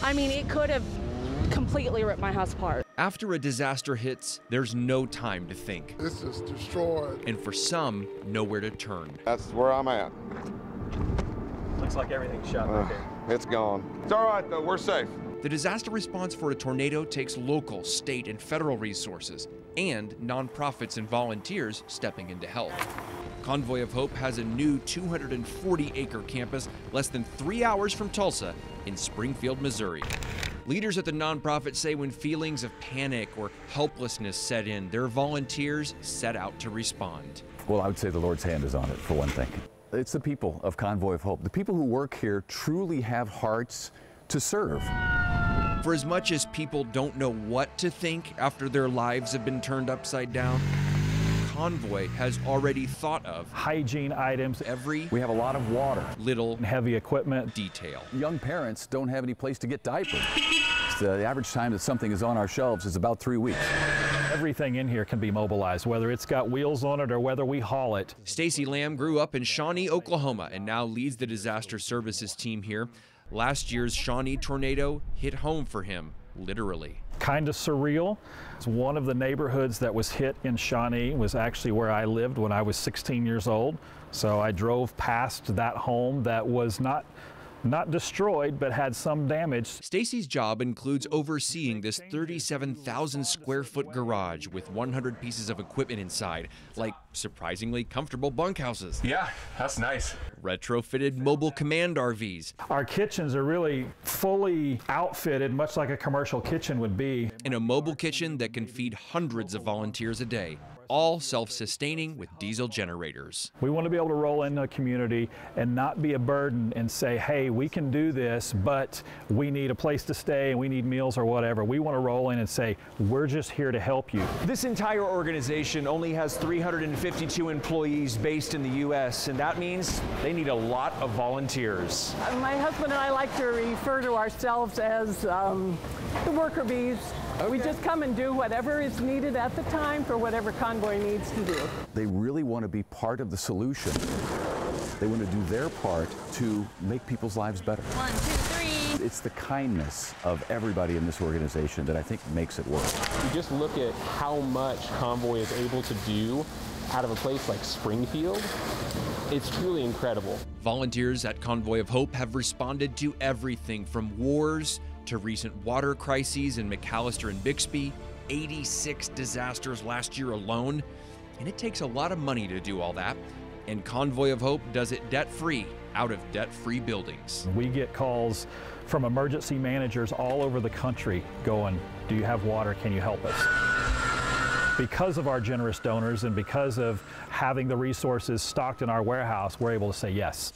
I mean, it could have completely ripped my house apart. After a disaster hits, there's no time to think. This is destroyed. And for some, nowhere to turn. That's where I'm at. Looks like everything's shot right there. It's gone. It's all right, though. We're safe. The disaster response for a tornado takes local, state, and federal resources, and nonprofits and volunteers stepping in to help. Convoy of Hope has a new 240-acre campus less than 3 hours from Tulsa in Springfield, Missouri. Leaders at the nonprofit say when feelings of panic or helplessness set in, their volunteers set out to respond. Well, I would say the Lord's hand is on it, for one thing. It's the people of Convoy of Hope. The people who work here truly have hearts to serve. For as much as people don't know what to think after their lives have been turned upside down, Convoy has already thought of hygiene items. We have a lot of water, little heavy equipment, detail. Young parents don't have any place to get diapers. The average time that something is on our shelves is about 3 weeks. Everything in here can be mobilized, whether it's got wheels on it or whether we haul it. Stacy Lamb grew up in Shawnee, Oklahoma, and now leads the disaster services team here. Last year's Shawnee tornado hit home for him, literally. Kind of surreal. It's one of the neighborhoods that was hit in Shawnee was actually where I lived when I was 16 years old. So I drove past that home that was not destroyed, but had some damage. Stacy's job includes overseeing this 37,000 square foot garage with 100 pieces of equipment inside, like surprisingly comfortable bunkhouses. Yeah, that's nice. Retrofitted mobile command RVs. Our kitchens are really fully outfitted, much like a commercial kitchen would be. And a mobile kitchen that can feed hundreds of volunteers a day, all self-sustaining with diesel generators. We want to be able to roll into a community and not be a burden and say, hey, we can do this, but we need a place to stay and we need meals or whatever. We want to roll in and say, we're just here to help you. This entire organization only has 352 employees based in the U.S., and that means they need a lot of volunteers. My husband and I like to refer to ourselves as the worker bees. Okay. We just come and do whatever is needed at the time for whatever Convoy needs to do. They really want to be part of the solution. They want to do their part to make people's lives better. 1, 2, 3. It's the kindness of everybody in this organization that I think makes it work. You just look at how much Convoy is able to do out of a place like Springfield. It's truly incredible. Volunteers at Convoy of Hope have responded to everything from wars to recent water crises in McAllister and Bixby, 86 disasters last year alone. And it takes a lot of money to do all that. And Convoy of Hope does it debt-free, out of debt-free buildings. We get calls from emergency managers all over the country going, do you have water? Can you help us? Because of our generous donors and because of having the resources stocked in our warehouse, we're able to say yes.